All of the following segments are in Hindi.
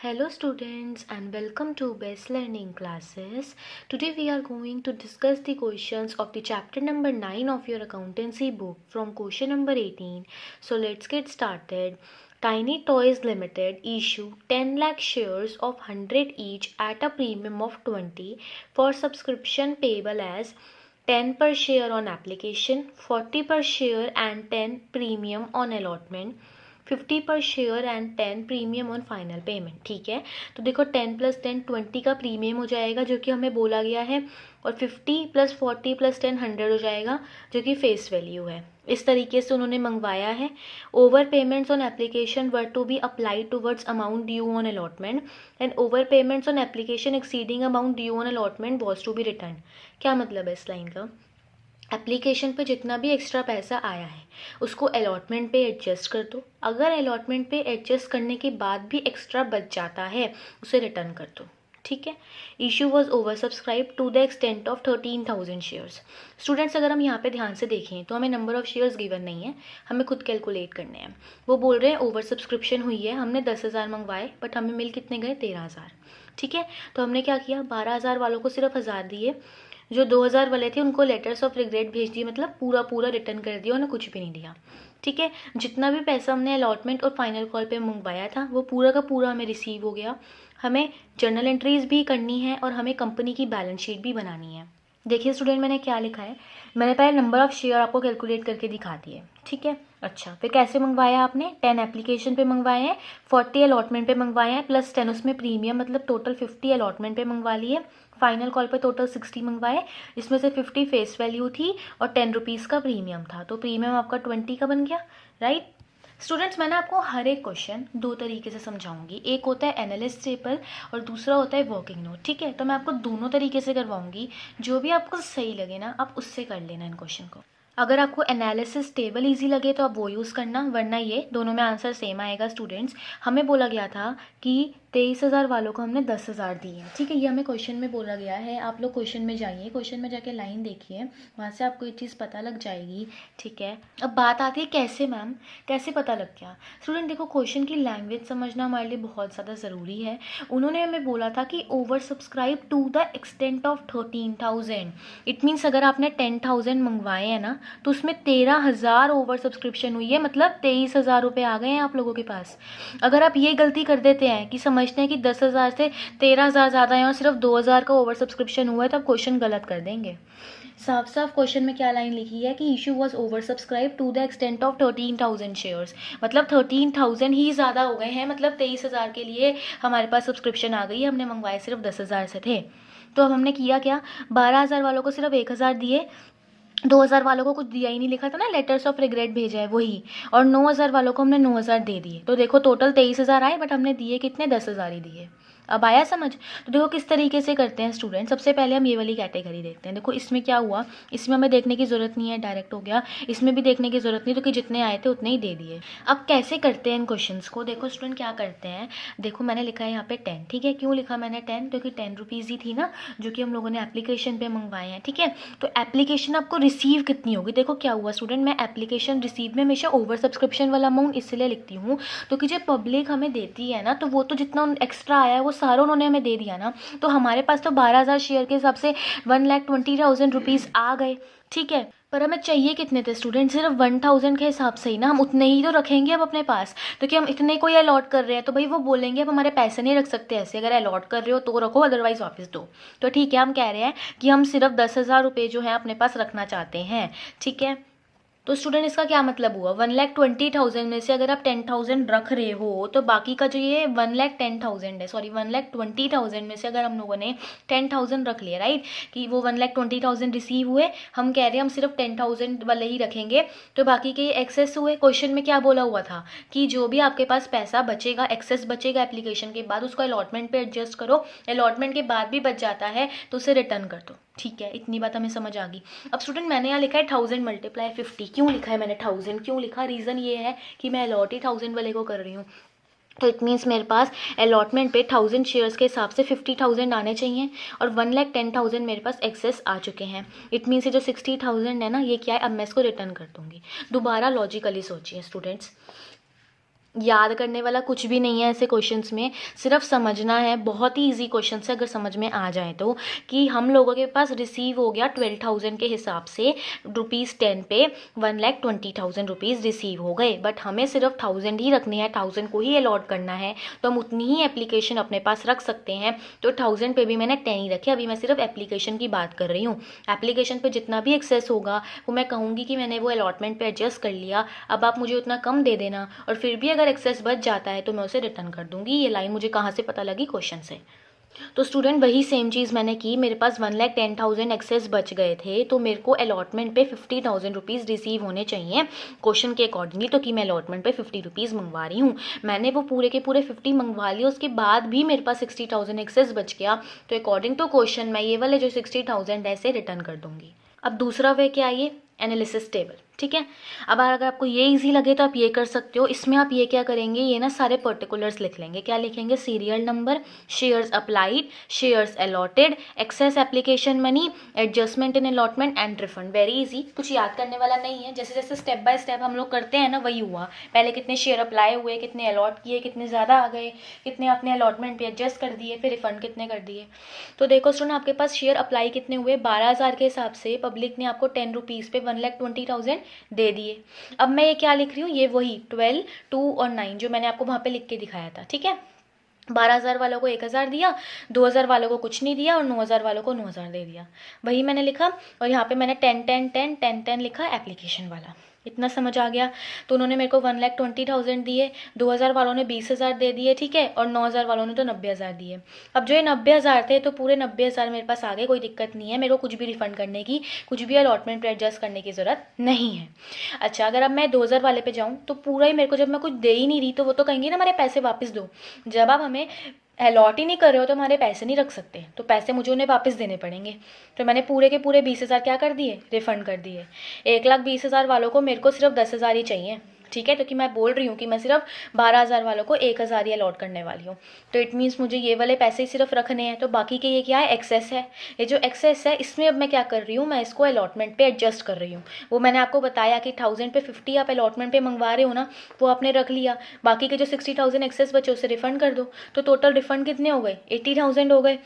Hello students and welcome to Best Learning Classes. Today we are going to discuss the questions of the chapter number 9 of your accountancy book from question number 18. So let's get started. Tiny Toys Limited issue 10 lakh shares of 100 each at a premium of 20 for subscription payable as 10 per share on application, 40 per share and 10 premium on allotment, 50 पर share and 10 premium on final payment. ठीक है, तो देखो 10 + 10 20 का प्रीमियम हो जाएगा जो कि हमें बोला गया है, और 50 + 40 + 10 100 हो जाएगा जो कि फेस वैल्यू है। इस तरीके से उन्होंने मंगवाया है। Over payments on application were to be applied towards amount due on allotment and over payments on application exceeding amount due on allotment was to be return. क्या मतलब है इस लाइन का? एप्लीकेशन पे जितना भी एक्स्ट्रा पैसा आया है उसको अलॉटमेंट पे एडजस्ट कर दो। अगर अलॉटमेंट पे एडजस्ट करने के बाद भी एक्स्ट्रा बच जाता है उसे रिटर्न कर दो। ठीक है। Issue was over subscribe to the extent of 13,000 shares. Students, अगर हम यहाँ पे ध्यान से देखें तो हमें नंबर ऑफ शेयर्स गिवन नहीं है, हमें खुद कैलकुलेट करने हैं। वो बोल रहे हैं ओवर सब्सक्रिप्शन हुई है, हमने 10,000 मंगवाए बट हमें मिल कितने गए? 13,000। ठीक है, तो हमने क्या किया, 12,000 वालों को सिर्फ 1,000 दिए, जो 2,000 वाले थे उनको लेटर्स ऑफ रिग्रेट भेज दिए, मतलब पूरा रिटर्न कर दिया, उन्हें कुछ भी नहीं दिया। ठीक है, जितना भी पैसा हमने अलॉटमेंट और फाइनल कॉल पे मंगवाया था वो पूरा का पूरा हमें रिसीव हो गया। हमें जर्नल एंट्रीज भी करनी है और हमें कंपनी की बैलेंस शीट भी बनानी है। देखिए स्टूडेंट, मैंने क्या लिखा है, मैंने पहले नंबर ऑफ शेयर आपको कैलकुलेट करके दिखा दिए। ठीक है, अच्छा फिर कैसे मंगवाया आपने? 10 एप्लीकेशन पे मंगवाए हैं, 40 अलॉटमेंट पे मंगवाए हैं, प्लस 10 उसमें प्रीमियम, मतलब टोटल 50 अलॉटमेंट पे मंगवा लिए। फाइनल कॉल पे टोटल 60 मंगवाए, इसमें से 50 फेस वैल्यू थी और 10 रुपीज़ का प्रीमियम था, तो प्रीमियम आपका 20 का बन गया। राइट स्टूडेंट्स, मैंने आपको हर एक क्वेश्चन दो तरीके से समझाऊंगी। एक होता है एनालिस्ट टेबल और दूसरा होता है वर्किंग नोट। ठीक है, तो मैं आपको दोनों तरीके से करवाऊंगी, जो भी आपको सही लगे ना आप उससे कर लेना इन क्वेश्चन को। अगर आपको एनालिसिस टेबल इजी लगे तो आप वो यूज़ करना, वरना ये दोनों में आंसर सेम आएगा। स्टूडेंट्स, हमें बोला गया था कि 23,000 वालों को हमने 10,000 दिए। ठीक है, ये हमें क्वेश्चन में बोला गया है। आप लोग क्वेश्चन में जाइए, क्वेश्चन में जाके लाइन देखिए, वहाँ से आपको ये चीज़ पता लग जाएगी। ठीक है, अब बात आती है कैसे मैम, कैसे पता लग गया? स्टूडेंट देखो, क्वेश्चन की लैंग्वेज समझना हमारे लिए बहुत ज़्यादा ज़रूरी है। उन्होंने हमें बोला था कि over subscribe to the extent of 13,000। It means अगर आपने 10,000 मंगवाए हैं ना तो उसमें 13,000 ओवर सब्सक्रिप्शन हुई है, मतलब 23,000 रुपये आ गए हैं आप लोगों के पास। अगर आप ये गलती कर देते हैं कि समझते हैं कि 10,000 से 13,000 ज़्यादा है और सिर्फ 2,000 का ओवर सब्सक्रिप्शन हुआ है, तो आप क्वेश्चन गलत कर देंगे। साफ साफ क्वेश्चन में क्या लाइन लिखी है कि issue was over subscribe to the extent of 13,000 shares, मतलब 13,000 ही ज़्यादा हो गए हैं, मतलब 23,000 के लिए हमारे पास सब्सक्रिप्शन आ गई है, हमने मंगवाए सिर्फ 10,000 से थे। तो अब हमने किया क्या, 12,000 वालों को सिर्फ 1,000 दिए, 2,000 वालों को कुछ दिया ही नहीं, लिखा था ना लेटर्स ऑफ रिग्रेट भेजा है वही, और 9,000 वालों को हमने 9,000 दे दिए। तो देखो टोटल 23,000 आए बट हमने दिए कितने? 10,000 ही दिए। अब आया समझ? तो देखो किस तरीके से करते हैं स्टूडेंट। सबसे पहले हम ये वाली कैटेगरी देखते हैं। देखो इसमें क्या हुआ, इसमें हमें देखने की ज़रूरत नहीं है, डायरेक्ट हो गया। इसमें भी देखने की ज़रूरत नहीं, तो कि जितने आए थे उतने ही दे दिए। अब कैसे करते हैं इन क्वेश्चंस को? देखो स्टूडेंट क्या करते हैं, देखो मैंने लिखा है यहाँ पे 10। ठीक है, क्यों लिखा मैंने 10? क्योंकि 10 रुपीज़ ही थी ना जो कि हम लोगों ने एप्लीकेशन पे मंगवाए हैं। ठीक है, तो एप्लीकेशन आपको रिसीव कितनी होगी? देखो क्या हुआ स्टूडेंट, मैं एप्लीकेशन रिसीव में हमेशा ओवर सब्सक्रिप्शन वाला अमाउंट इसलिए लिखती हूँ तो कि जो पब्लिक हमें देती है ना, तो वो तो जितना एक्स्ट्रा आया है वो सारा उन्होंने हमें दे दिया ना। तो हमारे पास तो 12,000 शेयर के हिसाब से 1,20,000 रुपीज़ आ गए। ठीक है, पर हमें चाहिए कितने थे स्टूडेंट? सिर्फ 1,000 के हिसाब से ही ना, हम उतने ही तो रखेंगे अब अपने पास। तो कि हम इतने को ही अलॉट कर रहे हैं तो भाई वो बोलेंगे अब हमारे पैसे नहीं रख सकते ऐसे, अगर अलॉट कर रहे हो तो रखो अदरवाइज वापस दो। तो ठीक है, हम कह रहे हैं कि हम सिर्फ 10,000 रुपये जो है अपने पास रखना चाहते हैं। ठीक है, तो स्टूडेंट इसका क्या मतलब हुआ, 1,20,000 में से अगर आप 10,000 रख रहे हो तो बाकी का जो ये 1,10,000 है, सॉरी 1,20,000 में से अगर हम लोगों ने 10,000 रख लिया, राइट, कि वो 1,20,000 रिसीव हुए, हम कह रहे हैं हम सिर्फ 10,000 वाले ही रखेंगे, तो बाकी के एक्सेस हुए। क्वेश्चन में क्या बोला हुआ था कि जो भी आपके पास पैसा बचेगा, एक्सेस बचेगा एप्लीकेशन के बाद, उसको अलॉटमेंट पे एडजस्ट करो, अलॉटमेंट के बाद भी बच जाता है तो उसे रिटर्न कर दो। ठीक है, इतनी बात हमें समझ आ गई। अब स्टूडेंट मैंने यहाँ लिखा है 1000 × 50। क्यों लिखा है मैंने 1000? क्यों लिखा? रीज़न ये है कि मैं अलॉट ही 1000 वाले को कर रही हूँ, तो इट मीन्स मेरे पास अलॉटमेंट पे 1000 शेयर्स के हिसाब से 50,000 आने चाहिए और 1,10,000 मेरे पास एक्सेस आ चुके हैं। इट मीन्स ये जो 60,000 है ना, ये क्या है, अब मैं इसको रिटर्न कर दूँगी। दोबारा लॉजिकली सोचिए स्टूडेंट्स, याद करने वाला कुछ भी नहीं है ऐसे क्वेश्चंस में, सिर्फ समझना है। बहुत ही इजी क्वेश्चन है अगर समझ में आ जाए तो, कि हम लोगों के पास रिसीव हो गया 12,000 के हिसाब से ₹10 पे 1,20,000 रुपीज़ रिसीव हो गए, बट हमें सिर्फ 1000 ही रखने हैं, 1000 को ही अलॉट करना है, तो हम उतनी ही एप्लीकेशन अपने पास रख सकते हैं। तो 1000 पे भी मैंने 10 ही रखे। अभी मैं सिर्फ एप्लीकेशन की बात कर रही हूँ। एप्लीकेशन पे जितना भी एक्सेस होगा वो मैं कहूँगी कि मैंने वो अलॉटमेंट पे एडजस्ट कर लिया, अब आप मुझे उतना कम दे देना, और फिर भी अगर एक्सेस बच जाता है तो मैं उसे रिटर्न कर दूंगी। ये लाइन मुझे कहाँ से पता लगी? क्वेश्चन से। तो स्टूडेंट वही सेम चीज़ मैंने की। मेरे पास 1,10,000 एक्सेस बच गए थे, तो मेरे को अलॉटमेंट पे 50,000 रुपीज़ रिसीव होने चाहिए क्वेश्चन के अकॉर्डिंगली। तो कि मैं अलॉटमेंट पे 50 रुपीज़ मंगवा रही हूँ। मैंने वो पूरे के पूरे 50 मंगवा लिए, उसके बाद भी मेरे पास 60,000 एक्सेस बच गया, तो अकॉर्डिंग टू क्वेश्चन मैं ये वाले जो 60,000 है इसे रिटर्न कर दूंगी। अब दूसरा वे क्या है? ये एनालिसिस टेबल। ठीक है, अब अगर आपको ये इजी लगे तो आप ये कर सकते हो। इसमें आप ये क्या करेंगे, ये ना सारे पर्टिकुलर्स लिख लेंगे। क्या लिखेंगे? Serial number, shares applied, shares allotted, excess application money, adjustment in allotment and refund. Very easy, कुछ याद करने वाला नहीं है। जैसे जैसे स्टेप बाय स्टेप हम लोग करते हैं ना, वही हुआ। पहले कितने शेयर अप्लाई हुए, कितने अलॉट किए, कितने ज़्यादा आ गए, कितने आपने अलॉटमेंट पे एडजस्ट कर दिए, फिर रिफंड कितने कर दिए। तो देखो स्टूडेंट, आपके पास शेयर अप्लाई कितने हुए? 12,000 के हिसाब से पब्लिक ने आपको 10 रुपीज़ पे 1,20,000 दे दिए। अब मैं ये क्या लिख रही हूँ? ये वही 12, 2 और 9 जो मैंने आपको वहाँ पे लिख के दिखाया था। ठीक है, 12,000 वालों को 1,000 दिया, 2,000 वालों को कुछ नहीं दिया, और 9,000 वालों को 9,000 दे दिया। वही मैंने लिखा, और यहाँ पे मैंने 10, 10, 10, 10, 10 लिखा एप्लीकेशन वाला। इतना समझ आ गया? तो उन्होंने मेरे को 1,20,000 दिए, 2,000 वालों ने 20,000 दे दिए, ठीक है, और 9,000 वालों ने तो 90,000 दिए। अब जो ये 90,000 थे, तो पूरे 90,000 मेरे पास आ गए, कोई दिक्कत नहीं है। मेरे को कुछ भी रिफंड करने की, कुछ भी अलॉटमेंट पे एडजस्ट करने की ज़रूरत नहीं है। अच्छा, अगर अब मैं 2,000 वाले पे जाऊँ तो पूरा ही मेरे को, जब मैं कुछ दे ही नहीं रही तो वो तो कहेंगे ना हमारे पैसे वापस दो। जब आप हमें अलॉट ही नहीं कर रहे हो तो हमारे पैसे नहीं रख सकते, तो पैसे मुझे उन्हें वापस देने पड़ेंगे। तो मैंने पूरे के पूरे 20,000 क्या कर दिए? रिफंड कर दिए। 1,20,000 वालों को मेरे को सिर्फ 10,000 ही चाहिए। ठीक है, तो कि मैं बोल रही हूँ कि मैं सिर्फ 12,000 वालों को 1,000 ही अलॉट करने वाली हूँ। तो इट मीन्स मुझे ये वाले पैसे ही सिर्फ रखने हैं। तो बाकी के ये क्या है? एक्सेस है। ये जो एक्सेस है इसमें अब मैं क्या कर रही हूँ? मैं इसको अलॉटमेंट पे एडजस्ट कर रही हूँ। वो मैंने आपको बताया कि 1000 पे 50 आप अलॉटमेंट पे मंगवा रहे हो ना, वो आपने रख लिया। बाकी के जो 60,000 एक्सेस बचे उसे रिफंड कर दो। तो टोटल रिफंड कितने हो गए? 80,000 हो गए।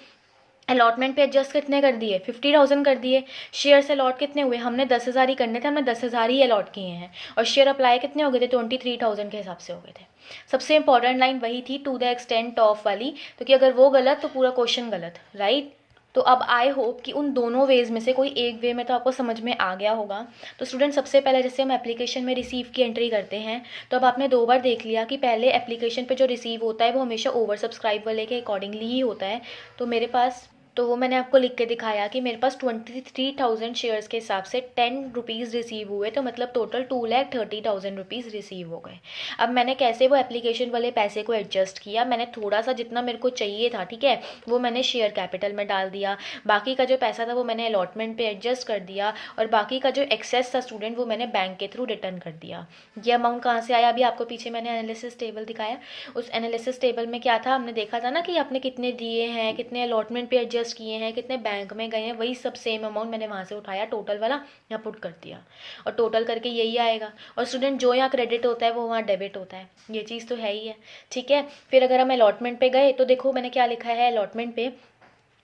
अलॉटमेंट पे एडजस्ट कितने कर दिए? 50,000 कर दिए। शेयर से अलॉट कितने हुए? हमने 10,000 ही करने थे, हमने 10,000 ही अलॉट किए हैं। और शेयर अप्लाई कितने हो गए थे? 23,000 के हिसाब से हो गए थे। सबसे इंपॉर्टेंट लाइन वही थी, टू द एक्सटेंट ऑफ वाली, क्योंकि अगर वो गलत तो पूरा क्वेश्चन गलत, राइट। तो अब आई होप कि उन दोनों वेज में से कोई एक वे में तो आपको समझ में आ गया होगा। तो स्टूडेंट, सबसे पहले जैसे हम एप्लीकेशन में रिसीव की एंट्री करते हैं, तो अब आपने 2 बार देख लिया कि पहले एप्लीकेशन पे जो रिसीव होता है वो हमेशा ओवर सब्सक्राइब वाले के अकॉर्डिंगली ही होता है। तो मेरे पास, तो वो मैंने आपको लिख के दिखाया कि मेरे पास 23,000 शेयर्स के हिसाब से 10 रुपीज़ रिसीव हुए, तो मतलब टोटल 2,30,000 रुपीज़ रिसीव हो गए। अब मैंने कैसे वो एप्लीकेशन वाले पैसे को एडजस्ट किया? मैंने थोड़ा सा जितना मेरे को चाहिए था, ठीक है, वो मैंने शेयर कैपिटल में डाल दिया। बाकी का जो पैसा था वो मैंने अलॉटमेंट पे एडजस्ट कर दिया, और बाकी का जो एक्सेस था स्टूडेंट वो मैंने बैंक के थ्रू रिटर्न कर दिया। ये अमाउंट कहाँ से आया? अभी आपको पीछे मैंने एनालिसिस टेबल दिखाया। उस एनालिसिस टेबल में क्या था? हमने देखा था ना कि आपने कितने दिए हैं, कितने अलॉटमेंट पे एडजस्ट किए हैं, कितने बैंक में गए हैं, वही सब सेम अमाउंट मैंने वहाँ से उठाया, टोटल वाला यहाँ पुट कर दिया, और टोटल करके यही आएगा। और स्टूडेंट, जो यहाँ क्रेडिट होता है वो वहाँ डेबिट होता है, ये चीज़ तो है ही है। ठीक है, फिर अगर हम अलॉटमेंट पे गए तो देखो मैंने क्या लिखा है अलॉटमेंट पे,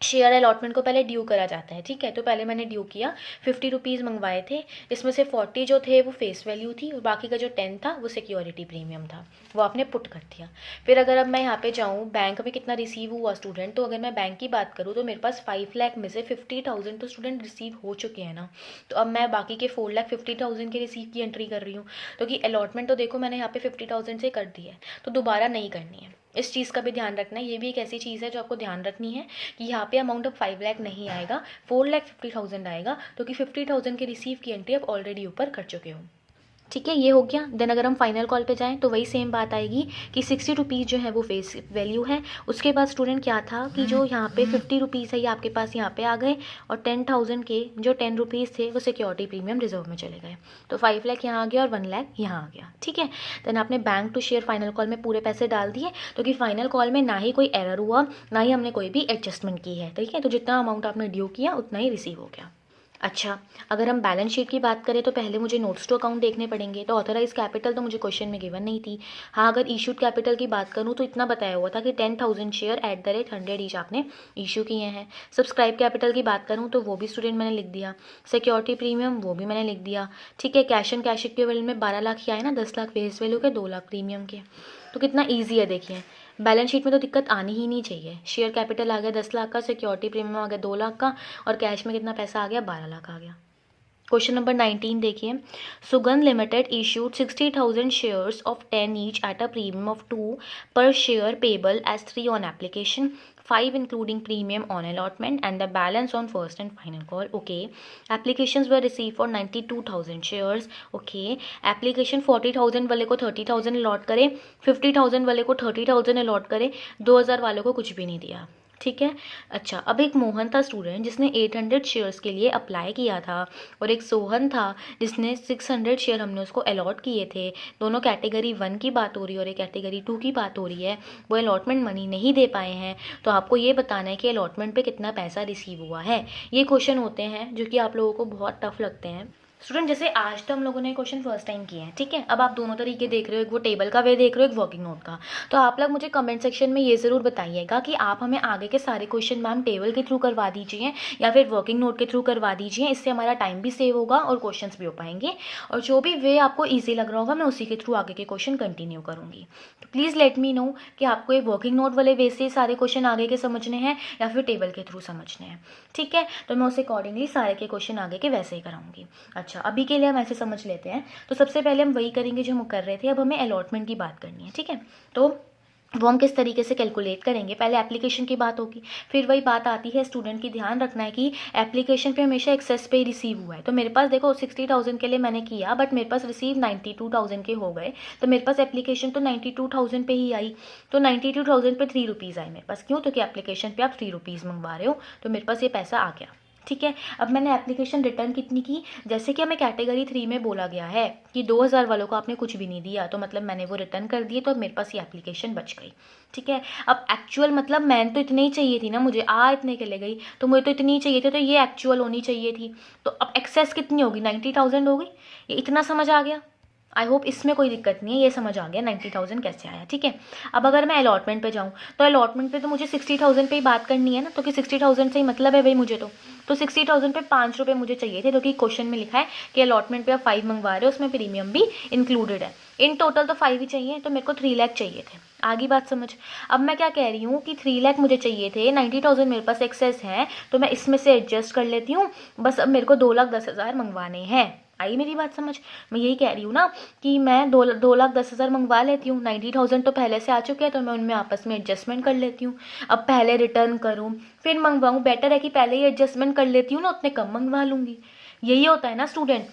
शेयर अलॉटमेंट को पहले ड्यू करा जाता है। ठीक है, तो पहले मैंने ड्यू किया, 50 रुपीज़ मंगवाए थे, इसमें से 40 जो थे वो फेस वैल्यू थी, और बाकी का जो 10 था वो सिक्योरिटी प्रीमियम था, वो आपने पुट कर दिया। फिर अगर अब मैं यहाँ पे जाऊँ बैंक में कितना रिसीव हुआ स्टूडेंट, तो अगर मैं बैंक की बात करूँ तो मेरे पास 5 लाख में से 50,000 तो स्टूडेंट रिसीव हो चुके हैं ना। तो अब मैं बाकी के 4,50,000 के रिसीव की एंट्री कर रही हूँ, क्योंकि अलॉटमेंट तो देखो मैंने यहाँ पे 50,000 से कर दी है, तो दोबारा नहीं करनी है। इस चीज़ का भी ध्यान रखना है। ये भी एक ऐसी चीज़ है जो आपको ध्यान रखनी है कि यहाँ पे अमाउंट अब 5 लाख नहीं आएगा, 4,50,000 आएगा, क्योंकि 50,000 की रिसीव की एंट्री आप ऑलरेडी ऊपर कर चुके हो। ठीक है, ये हो गया। देन अगर हम फाइनल कॉल पे जाएं तो वही सेम बात आएगी कि 60 रुपीज़ जो है वो फेस वैल्यू है। उसके बाद स्टूडेंट क्या था कि जो यहाँ पे 50 रुपीज़ है ये आपके पास यहाँ पे आ गए, और 10,000 के जो 10 रुपीज़ थे वो सिक्योरिटी प्रीमियम रिजर्व में चले गए। तो 5 लाख यहाँ आ गया और 1 लाख यहाँ आ गया। ठीक है, देन आपने bank to share final call में पूरे पैसे डाल दिए, तो कि फाइनल कॉल में ना ही कोई एरर हुआ, ना ही हमने कोई भी एडजस्टमेंट की है। ठीक है, तो जितना अमाउंट आपने ड्यू किया उतना ही रिसीव हो गया। अच्छा, अगर हम बैलेंस शीट की बात करें तो पहले मुझे नोट्स टू अकाउंट देखने पड़ेंगे। तो ऑथराइज कैपिटल तो मुझे क्वेश्चन में गिवन नहीं थी। हाँ, अगर इशूड कैपिटल की बात करूँ तो इतना बताया हुआ था कि 10,000 share at the rate 100 each आपने इशू किए हैं। सब्सक्राइब कैपिटल की बात करूँ तो वो भी स्टूडेंट मैंने लिख दिया। सिक्योरिटी प्रीमियम वो भी मैंने लिख दिया। ठीक है, कैश एंड कैश इक्विवेलेंट में 12 लाख ही आए ना, 10 लाख फेस वैल्यू के, 2 लाख प्रीमियम के। तो कितना ईजी है देखिए। बैलेंस शीट में तो दिक्कत आनी ही नहीं चाहिए। शेयर कैपिटल आ गया 10 लाख का, सिक्योरिटी प्रीमियम आ गया 2 लाख का, और कैश में कितना पैसा आ गया, 12 लाख आ गया। क्वेश्चन नंबर 19 देखिए। Sugandh limited issued 60,000 shares of 10 each at a premium of 2 per share payable as 3 on application, 5 including premium on allotment and the balance on first and final call. Okay, applications were received for 92,000 shares. Okay, application 40,000 वाले को 30,000 अलॉट करे, 50,000 वाले को 30,000 अलॉट करे, 2,000 वाले को कुछ भी नहीं दिया। ठीक है। अच्छा, अब एक मोहन था स्टूडेंट जिसने 800 शेयर्स के लिए अप्लाई किया था, और एक सोहन था जिसने 600 शेयर हमने उसको अलॉट किए थे। दोनों कैटेगरी 1 की बात हो रही है और एक कैटेगरी 2 की बात हो रही है। वो अलॉटमेंट मनी नहीं दे पाए हैं, तो आपको ये बताना है कि अलॉटमेंट पे कितना पैसा रिसीव हुआ है। ये क्वेश्चन होते हैं जो कि आप लोगों को बहुत टफ लगते हैं स्टूडेंट। जैसे आज तो हम लोगों ने क्वेश्चन फर्स्ट टाइम किए हैं, ठीक है। अब आप दोनों तरीके देख रहे हो, एक वो टेबल का वे देख रहे हो, एक वर्किंग नोट का। तो आप लोग मुझे कमेंट सेक्शन में ये ज़रूर बताइएगा कि आप हमें आगे के सारे क्वेश्चन मैम टेबल के थ्रू करवा दीजिए या फिर वर्किंग नोट के थ्रू करवा दीजिए। इससे हमारा टाइम भी सेव होगा और क्वेश्चन भी हो पाएंगे, और जो भी वे आपको ईजी लग रहा होगा मैं उसी के थ्रू आगे के क्वेश्चन कंटिन्यू करूँगी। तो प्लीज़ लेट मी नो कि आपको ये वर्किंग नोट वाले वे से सारे क्वेश्चन आगे के समझने हैं या फिर टेबल के थ्रू समझने हैं। ठीक है, तो मैं उस अकॉर्डिंगली सारे के क्वेश्चन आगे के वैसे ही कराऊंगी। अच्छा, अभी के लिए हम ऐसे समझ लेते हैं। तो सबसे पहले हम वही करेंगे जो हम कर रहे थे। अब हमें अलॉटमेंट की बात करनी है, ठीक है। तो वो हम किस तरीके से कैलकुलेट करेंगे, पहले एप्लीकेशन की बात होगी, फिर वही बात आती है स्टूडेंट की ध्यान रखना है कि एप्लीकेशन पे हमेशा एक्सेस पे रिसीव हुआ है। तो मेरे पास देखो 60,000 के लिए मैंने किया, बट मेरे पास रिसीव 92,000 के हो गए, तो मेरे पास एप्लीकेशन तो 92,000 पे ही आई। तो 92,000 पे 3 रुपीज़ आए मेरे पास। क्यों? तो कि एप्लीकेशन पे आप 3 रुपीज़ मंगवा रहे हो, तो मेरे पास ये पैसा आ गया। ठीक है, अब मैंने एप्लीकेशन रिटर्न कितनी की, जैसे कि हमें कैटेगरी 3 में बोला गया है कि 2,000 वालों को आपने कुछ भी नहीं दिया, तो मतलब मैंने वो रिटर्न कर दिए, तो मेरे पास ये एप्लीकेशन बच गई। ठीक है, अब एक्चुअल मतलब मैंने तो इतनी ही चाहिए थी ना, मुझे इतने के ले गई, तो मुझे तो इतनी ही चाहिए थी, तो ये एक्चुअल होनी चाहिए थी। तो अब एक्सेस कितनी होगी, 90,000 होगी। ये इतना समझ आ गया? आई होप इसमें कोई दिक्कत नहीं है, ये समझ आ गया 90,000 कैसे आया। ठीक है, अब अगर मैं अलॉटमेंट पे जाऊँ तो अलॉटमेंट पे तो मुझे 60,000 पे ही बात करनी है ना, तो कि 60,000 से ही मतलब है भाई मुझे तो 60,000 पे 5 रुपये मुझे चाहिए थे, जो कि क्वेश्चन में लिखा है कि अलॉटमेंट पे आप 5 मंगवा रहे हो, उसमें प्रीमियम भी इंक्लूडेड है। इन टोटल तो 5 ही चाहिए, तो मेरे को 3 लाख चाहिए थे। आगे बात समझ। अब मैं क्या कह रही हूँ कि 3 लाख मुझे चाहिए थे, 90,000 मेरे पास एक्सेस है, तो मैं इसमें से एडजस्ट कर लेती हूँ। बस अब मेरे को 2,10,000 मंगवाने हैं। आई मेरी बात समझ? मैं यही कह रही हूँ ना कि मैं 2,10,000 मंगवा लेती हूँ, 90,000 तो पहले से आ चुके हैं, तो मैं उनमें आपस में एडजस्टमेंट कर लेती हूँ। अब पहले रिटर्न करूँ फिर मंगवाऊँ, बेटर है कि पहले ही एडजस्टमेंट कर लेती हूँ ना, उतने कम मंगवा लूँगी। यही होता है ना स्टूडेंट,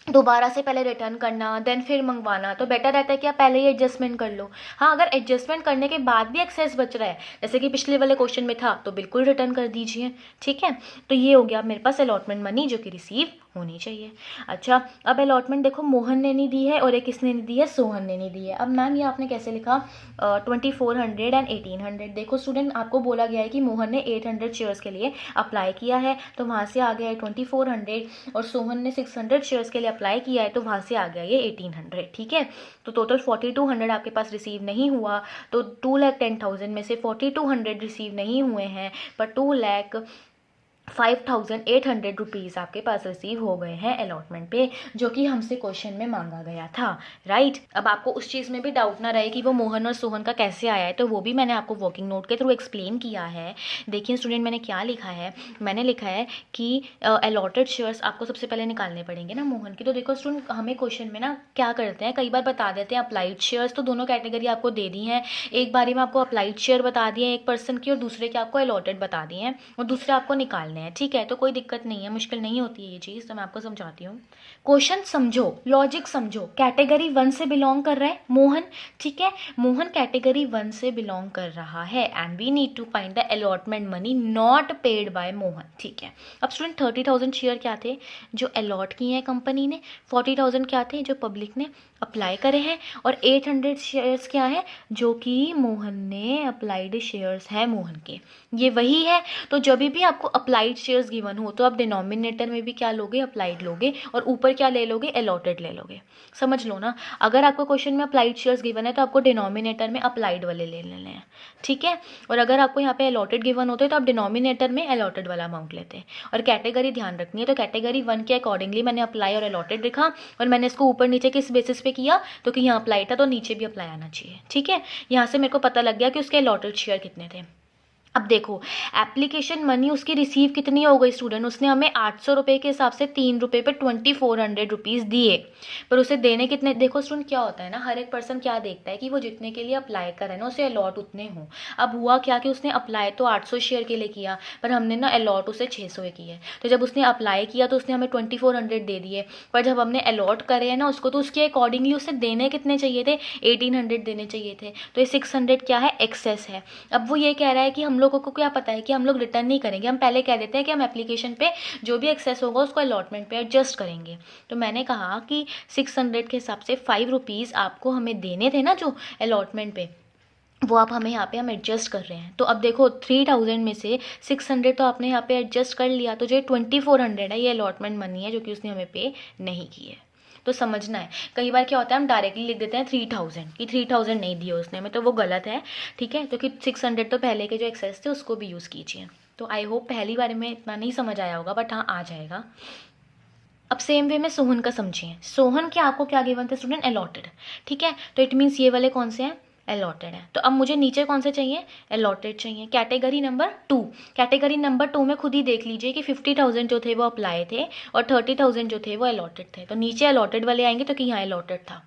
दोबारा से पहले रिटर्न करना देन फिर मंगवाना, तो बेटर रहता है कि आप पहले ही एडजस्टमेंट कर लो। हाँ, अगर एडजस्टमेंट करने के बाद भी एक्सेस बच रहा है, जैसे कि पिछले वाले क्वेश्चन में था, तो बिल्कुल रिटर्न कर दीजिए। ठीक है, तो ये हो गया मेरे पास अलॉटमेंट मनी जो कि रिसीव होनी चाहिए। अच्छा, अब अलॉटमेंट देखो मोहन ने नहीं दी है और एक किसने नहीं दी है, सोहन ने नहीं दी है। अब मैम ये आपने कैसे लिखा 2400 एंड 1800। देखो स्टूडेंट, आपको बोला गया है कि मोहन ने 800 शेयर्स के लिए अप्लाई किया है, तो वहाँ से आ गया है 2400, और सोहन ने 600 शेयर्स के लिए अप्लाई किया है, तो वहाँ से आ गया ये 1800। ठीक है, तो टोटल 4200 आपके पास रिसीव नहीं हुआ, तो 2,10,000 में से 4200 रिसीव नहीं हुए हैं, पर 2,05,800 रुपीज़ आपके पास रिसीव हो गए हैं अलॉटमेंट पे, जो कि हमसे क्वेश्चन में मांगा गया था। राइट, अब आपको उस चीज़ में भी डाउट ना रहे कि वो मोहन और सोहन का कैसे आया है, तो वो भी मैंने आपको वर्किंग नोट के थ्रू एक्सप्लेन किया है। देखिए स्टूडेंट, मैंने क्या लिखा है, मैंने लिखा है कि अलॉटेड शेयर्स आपको सबसे पहले निकालने पड़ेंगे ना मोहन की। तो देखो स्टूडेंट, हमें क्वेश्चन में ना क्या करते हैं, कई बार बता देते हैं अप्लाइड शेयर्स, तो दोनों कैटेगरी आपको दे दी हैं। एक बारी में आपको अप्लाइड शेयर बता दिए एक पर्सन की, और दूसरे के आपको अलॉटेड बता दिए हैं, और दूसरे आपको निकालने हैं। ठीक है, तो कोई दिक्कत नहीं है, मुश्किल नहीं होती है ये चीज़, तो मैं आपको समझाती हूँ। क्वेश्चन समझो, लॉजिक समझो। कैटेगरी 1 से बिलोंग कर रहा है मोहन। ठीक है, मोहन कैटेगरी 1 से बिलोंग कर रहा है, and we need to find the allotment money not paid by Mohan. ठीक है, अब स्टूडेंट 30,000 शेयर क्या थे जो अलॉट किए हैं कंपनी ने, 40,000 क्या थे जो पब्लिक ने अप्लाई करे हैं, और 800 शेयर्स क्या है जो कि मोहन ने अप्लाइड शेयर्स हैं मोहन के। ये वही है, तो जब भी आपको अप्लाई अप्लाइड शेयर्स गिवन हो तो आप डिनोमिनेटर में भी क्या लोगे, अप्लाइड लोगे, और ऊपर क्या ले लोगे, अलॉटेड ले लोगे। समझ लो ना, अगर आपको क्वेश्चन में अप्लाइड शेयर्स गिवन है तो आपको डिनोमिनेटर में अप्लाइड वाले ले लेने हैं, ठीक है। और अगर आपको यहाँ पे अलॉटेड गिवन होते हैं तो आप डिनोमिनेटर में अलॉटेड वाला अमाउंट लेते हैं। और कैटेगरी ध्यान रखनी है, तो कैटेगरी 1 के अकॉर्डिंगली मैंने अप्लाई और अलॉटेड लिखा, और मैंने इसको ऊपर नीचे किस बेसिस पे किया, तो कि यहाँ अप्लाई था तो नीचे भी अप्लाई आना चाहिए, ठीक है। यहाँ से मेरे को पता लग गया कि उसके अलॉटेड शेयर कितने थे। अब देखो, एप्लीकेशन मनी उसकी रिसीव कितनी हो गई स्टूडेंट, उसने हमें 800 रुपये के हिसाब से 3 रुपये पे 2400 रुपीज़ दिए, पर उसे देने कितने, देखो स्टूडेंट क्या होता है ना, हर एक पर्सन क्या देखता है कि वो जितने के लिए अप्लाई करे ना उसे अलॉट उतने हों। अब हुआ क्या कि उसने अप्लाई तो 800 शेयर के लिए किया, पर हमने ना अलॉट उसे 600 की है, तो जब उसने अप्लाई किया तो उसने हमें 2400 दे दिए, पर जब हमने अलॉट करे हैं ना उसको, तो उसके अकॉर्डिंगली उसे देने कितने चाहिए थे, 1800 देने चाहिए थे, तो ये 600 क्या है, एक्सेस है। अब वो ये कह रहा है कि हम लोगों को क्या पता है कि हम लोग रिटर्न नहीं करेंगे, हम पहले कह देते हैं कि हम एप्लीकेशन पे जो भी एक्सेस होगा उसको अलॉटमेंट पे एडजस्ट करेंगे। तो मैंने कहा कि 600 के हिसाब से 5 रुपीज़ आपको हमें देने थे ना जो अलॉटमेंट पे, वो आप हमें यहाँ पे हम एडजस्ट कर रहे हैं। तो अब देखो 3000 में से 600 तो आपने यहाँ पे एडजस्ट कर लिया, तो जो 2400 है ये अलॉटमेंट मनी है जो कि उसने हमें पे नहीं की है। तो समझना है, कई बार क्या होता है हम डायरेक्टली लिख देते हैं 3000 कि 3000 नहीं दिए उसने हमें, तो वो गलत है, ठीक है। तो कि 600 तो पहले के जो एक्सेस थे उसको भी यूज़ कीजिए। तो आई होप पहली बार में इतना नहीं समझ आया होगा, बट हाँ आ जाएगा। अब सेम वे में सोहन का समझिए, सोहन के आपको क्या गिवन थे स्टूडेंट, अलॉटेड, ठीक है। तो इट मीन्स ये वाले कौन से हैं, अलॉटेड है। तो अब मुझे नीचे कौन से चाहिए, अलॉटेड चाहिए। कैटेगरी नंबर 2, कैटेगरी नंबर 2 में खुद ही देख लीजिए कि 50,000 जो थे वो अप्लाई थे और 30,000 जो थे वो अलॉटेड थे, तो नीचे अलॉटेड वाले आएंगे, तो कि यहाँ अलॉटेड था,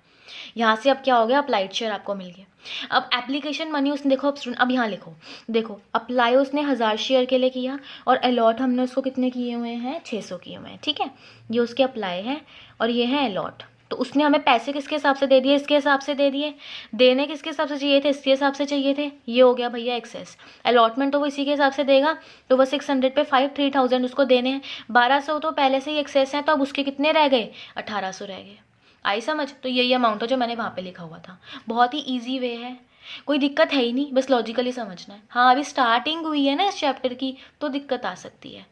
यहाँ से अब क्या हो गया, अप्लाइड शेयर आपको मिल गया। अब एप्लीकेशन मनी उसने, देखो अब यहाँ लिखो, देखो अप्लाई उसने 1000 शेयर के लिए किया और अलॉट हमने उसको कितने किए हुए हैं, 600 किए हुए हैं, ठीक है। ये उसके अप्लाई हैं और ये हैं अलॉट। तो उसने हमें पैसे किसके हिसाब से दे दिए, इसके हिसाब से दे दिए, देने किसके हिसाब से चाहिए थे, इसके हिसाब से चाहिए थे, ये हो गया भैया एक्सेस। अलॉटमेंट तो वो इसी के हिसाब से देगा, तो वो 600 पे 3000 उसको देने हैं, 1200 तो पहले से ही एक्सेस है, तो अब उसके कितने रह गए, 1800 रह गए। आई समझ, तो यही अमाउंट है जो मैंने वहाँ पे लिखा हुआ था। बहुत ही ईजी वे है, कोई दिक्कत है ही नहीं, बस लॉजिकली समझना है। हाँ अभी स्टार्टिंग हुई है ना इस चैप्टर की, तो दिक्कत आ सकती है।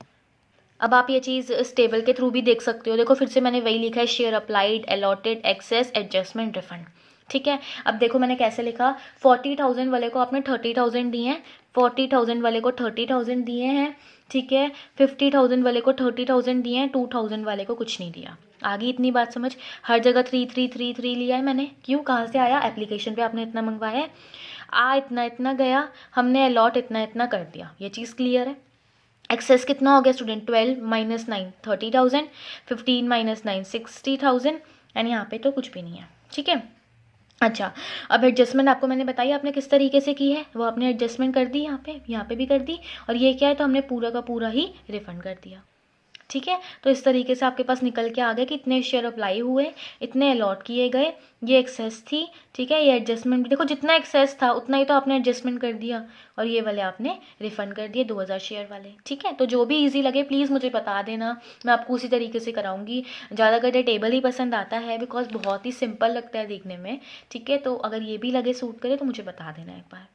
अब आप ये चीज़ इस टेबल के थ्रू भी देख सकते हो, देखो फिर से मैंने वही लिखा है, share applied, allotted, excess, adjustment, refund, ठीक है। अब देखो मैंने कैसे लिखा, 40,000 वाले को आपने 30,000 दिए हैं, 40,000 वाले को 30,000 दिए हैं, ठीक है। 50,000 वाले को 30,000 दिए हैं, 2,000 वाले को कुछ नहीं दिया। आगे इतनी बात समझ, हर जगह 3 लिया है मैंने, क्यों, कहाँ से आया, एप्लीकेशन पे आपने इतना मंगवाया है, इतना इतना गया, हमने अलॉट इतना इतना कर दिया, ये चीज़ क्लियर है। एक्सेस कितना हो गया स्टूडेंट, 12 - 9 30,000, 15 - 9 60,000, एंड यहाँ पे तो कुछ भी नहीं है, ठीक है। अच्छा, अब एडजस्टमेंट आपको मैंने बताई आपने किस तरीके से की है, वो आपने एडजस्टमेंट कर दी, यहाँ पे भी कर दी, और ये क्या है, तो हमने पूरा का पूरा ही रिफंड कर दिया, ठीक है। तो इस तरीके से आपके पास निकल के आ गया कि इतने शेयर अप्लाई हुए, इतने अलॉट किए गए, ये एक्सेस थी, ठीक है। ये एडजस्टमेंट भी देखो, जितना एक्सेस था उतना ही तो आपने एडजस्टमेंट कर दिया, और ये वाले आपने रिफंड कर दिए 2000 शेयर वाले, ठीक है। तो जो भी इजी लगे प्लीज़ मुझे बता देना, मैं आपको उसी तरीके से कराऊंगी। ज़्यादा अगर टेबल ही पसंद आता है, बिकॉज बहुत ही सिंपल लगता है देखने में, ठीक है। तो अगर ये भी लगे सूट करे तो मुझे बता देना एक बार।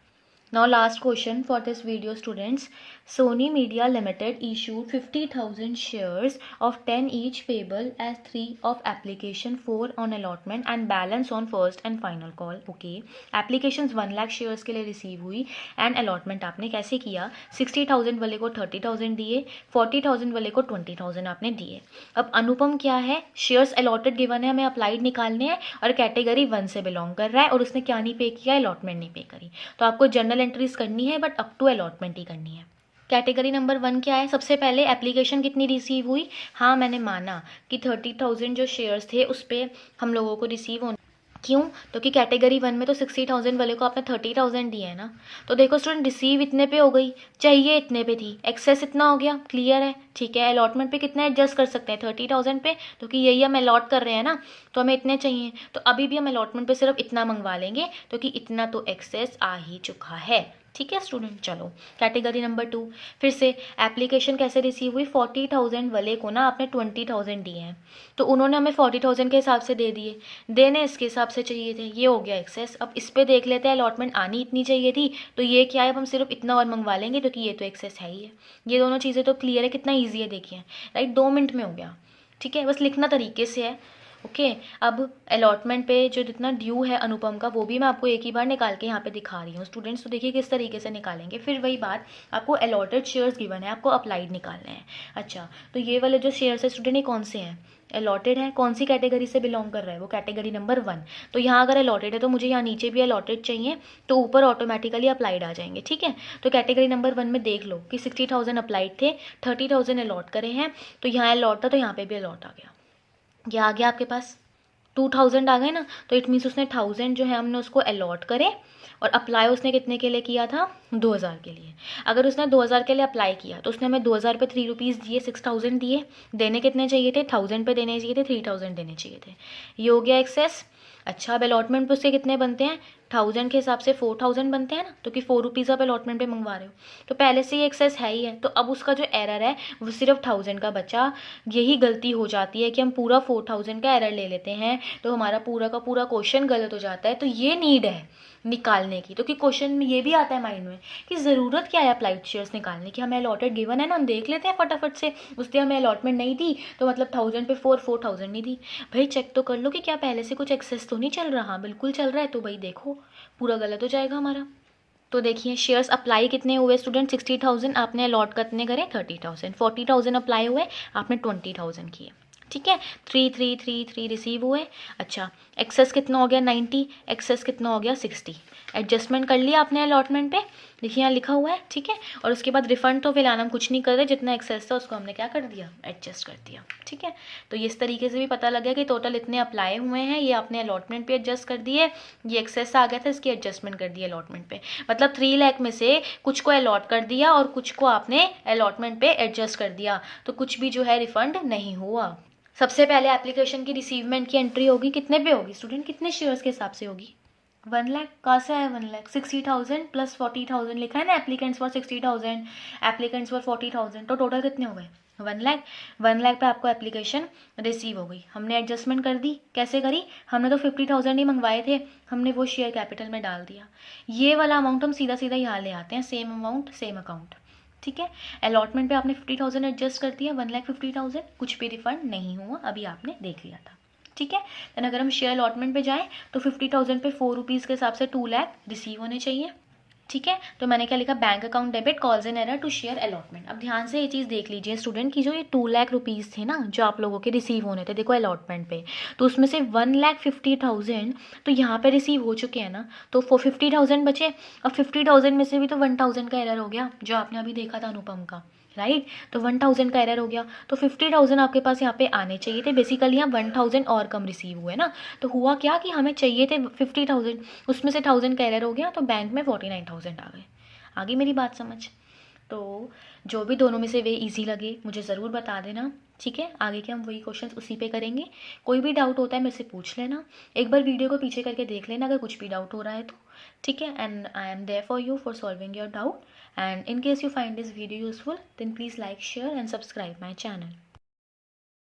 Now last question for this video students, Sony Media Limited issued 50,000 shares of 10 each payable as 3 of application 4 on allotment and balance on first and final call, okay। applications 1 lakh shares के लिए रिसीव हुई and allotment आपने कैसे किया, 60,000 वाले को 30,000 दिए, 40,000 वाले को 20,000 आपने दिए। अब अनुपम क्या है, शेयर्स अलॉटेड गिवन है, हमें अप्लाइड निकालने हैं और कैटेगरी 1 से बिलोंग कर रहा है, और उसने क्या नहीं पे किया, अलॉटमेंट नहीं पे करी, तो आपको जनरल एंट्रीज करनी है बट अप टू अलॉटमेंट ही करनी है। कैटेगरी नंबर 1 क्या है, सबसे पहले एप्लीकेशन कितनी रिसीव हुई, हाँ मैंने माना कि 30,000 जो शेयर्स थे उस पर हम लोगों को रिसीव होने, क्यों, तो कि कैटेगरी 1 में तो 60,000 वाले को आपने 30,000 दिए है ना, तो देखो स्टूडेंट रिसीव इतने पे हो गई, चाहिए इतने पे थी, एक्सेस इतना हो गया, क्लियर है, ठीक है। अलॉटमेंट पे कितना एडजस्ट कर सकते हैं, 30,000 पे, तो कि यही हम अलॉट कर रहे हैं ना, तो हमें इतने चाहिए, तो अभी भी हम अलॉटमेंट पे सिर्फ इतना मंगवा लेंगे, तो कि इतना तो एक्सेस आ ही चुका है, ठीक है स्टूडेंट। चलो कैटेगरी नंबर 2, फिर से एप्लीकेशन कैसे रिसीव हुई, 40,000 वाले को ना आपने 20,000 दिए हैं, तो उन्होंने हमें 40,000 के हिसाब से दे दिए, देने इसके हिसाब से चाहिए थे, ये हो गया एक्सेस। अब इस पर देख लेते हैं, अलॉटमेंट आनी इतनी चाहिए थी, तो ये क्या है, अब हम सिर्फ इतना और मंगवा लेंगे क्योंकि ये तो एक्सेस है ही है। ये दोनों चीज़ें तो क्लियर है, कितना ईजी है देखिए, राइट, 2 मिनट में हो गया। ठीक है, बस लिखना तरीके से है। ओके अब अलॉटमेंट पे जो जितना ड्यू है अनुपम का, वो भी मैं आपको एक ही बार निकाल के यहाँ पे दिखा रही हूँ स्टूडेंट्स। तो देखिए किस तरीके से निकालेंगे। फिर वही बात, आपको अलॉटेड शेयर्स गिवन है, आपको अप्लाइड निकालने हैं। अच्छा, तो ये वाले जो शेयर्स है स्टूडेंट, ये कौन से हैं, अलॉटेड है। कौन सी कैटेगरी से बिलोंग कर रहा है वो, कैटेगरी नंबर 1। तो यहाँ अगर अलॉटेड है तो मुझे यहाँ नीचे भी अलॉटेड चाहिए, तो ऊपर ऑटोमेटिकली अप्लाइड आ जाएंगे। ठीक है, तो कैटेगरी नंबर 1 में देख लो कि 60,000 अप्लाइड थे, 30,000 अलॉट करे हैं, तो यहाँ अलॉट था तो यहाँ पे भी अलॉट आ गया। ये आ गया आपके पास 2,000 आ गए ना, तो इट मीन्स उसने 1,000 जो है हमने उसको अलॉट करे, और अप्लाई उसने कितने के लिए किया था, 2,000 के लिए। अगर उसने 2,000 के लिए अप्लाई किया तो उसने हमें 2,000 पे 3 रुपीज़ दिए, 6,000 दिए, देने कितने चाहिए थे, 1,000 पे देने चाहिए थे, 3,000 देने चाहिए थे, ये हो गया एक्सेस। अच्छा, अब अलॉटमेंट पे उसके कितने बनते हैं, 1,000 के हिसाब से 4,000 बनते हैं ना, तो कि 4 रुपीज़ आप अलॉटमेंट पे मंगवा रहे हो, तो पहले से ही एक्सेस है ही है। तो अब उसका जो एरर है वो सिर्फ 1,000 का बचा। यही गलती हो जाती है कि हम पूरा 4,000 का एरर ले लेते हैं, तो हमारा पूरा का पूरा क्वेश्चन गलत हो जाता है। तो ये नीड है निकालने की, तो कि क्वेश्चन में ये भी आता है माइंड में कि ज़रूरत क्या है अप्लाइड शेयर्स निकालने की, हमें अलॉटेड गिवन है ना, हम देख लेते हैं फटाफट से। उससे हमें अलॉटमेंट नहीं दी तो मतलब 1,000 पे 4,000 नहीं दी। भाई चेक तो कर लो कि क्या पहले से कुछ एक्सेस तो नहीं चल रहा, बिल्कुल चल रहा है तो भाई देखो, पूरा गलत हो जाएगा हमारा। तो देखिए शेयर्स अप्लाई कितने हुए स्टूडेंट, 60,000, आपने अलॉट कितने करे, 30,000, 40,000 अप्लाई हुए, आपने 20,000 किए। ठीक है, 3,333 रिसीव हुए। अच्छा, एक्सेस कितना हो गया, 90, एक्सेस कितना हो गया, 60। एडजस्टमेंट कर लिया आपने अलॉटमेंट पे, देखिए यहाँ लिखा हुआ है। ठीक है, और उसके बाद रिफंड तो फिलहाल हम कुछ नहीं कर रहे, जितना एक्सेस था उसको हमने क्या कर दिया, एडजस्ट कर दिया। ठीक है, तो इस तरीके से भी पता लग गया कि टोटल इतने अप्लाई हुए हैं, ये आपने अलॉटमेंट पे एडजस्ट कर दिए, ये एक्सेस आ गया था इसकी एडजस्टमेंट कर दी अलॉटमेंट पे। मतलब 3 लाख में से कुछ को अलॉट कर दिया और कुछ को आपने अलॉटमेंट पे एडजस्ट कर दिया, तो कुछ भी जो है रिफंड नहीं हुआ। सबसे पहले एप्लीकेशन की रिसीवमेंट की एंट्री होगी, कितने पे होगी स्टूडेंट, कितने शेयर्स के हिसाब से होगी, 1 लाख। कहाँ से आया 1 लाख, 60,000 प्लस 40,000 लिखा है ना, एप्लीकेंट्स फॉर 60,000, एप्लीकेंट्स फॉर 40,000, तो टोटल कितने हो गए, 1 लाख। 1 लाख पे आपको एप्लीकेशन रिसीव हो गई, हमने एडजस्टमेंट कर दी। कैसे करी, हमने तो 50,000 ही मंगवाए थे, हमने वो शेयर कैपिटल में डाल दिया। ये वाला अमाउंट हम सीधा सीधा यहाँ ले आते हैं, सेम अमाउंट सेम अकाउंट। ठीक है, अलॉटमेंट पे आपने 50,000 एडजस्ट कर दिया, 1,50,000, कुछ भी रिफंड नहीं हुआ, अभी आपने देख लिया था। ठीक है, देन अगर हम शेयर अलॉटमेंट पे जाएं तो 50,000 पे 4 रुपीज़ के हिसाब से 2 लाख रिसीव होने चाहिए। ठीक है, तो मैंने क्या लिखा, bank account debit calls an error to share allotment. अब ध्यान से ये चीज़ देख लीजिए स्टूडेंट की, जो ये 2 लाख रुपीज़ थे ना जो आप लोगों के रिसीव होने थे, देखो अलॉटमेंट पे, तो उसमें से 1,50,000 तो यहाँ पे रिसीव हो चुके हैं ना, तो 50,000 बचे। अब 50,000 में से भी तो 1,000 का एरर हो गया जो आपने अभी देखा था अनुपम का, राइट, तो 1,000 का एरर हो गया, तो 50,000 आपके पास यहाँ पे आने चाहिए थे। बेसिकली यहाँ 1,000 और कम रिसीव हुए ना, तो हुआ क्या कि हमें चाहिए थे 50,000, उसमें से 1,000 का एरर हो गया, तो बैंक में 49,000 आ गए। आगे मेरी बात समझ। तो जो भी दोनों में से वे इजी लगे मुझे ज़रूर बता देना। ठीक है, आगे के हम वही क्वेश्चंस उसी पे करेंगे। कोई भी डाउट होता है मेरे से पूछ लेना, एक बार वीडियो को पीछे करके देख लेना अगर कुछ भी डाउट हो रहा है तो। ठीक है, and I am there for you for solving your doubt, and in case you find this video useful then please like, share and subscribe my channel.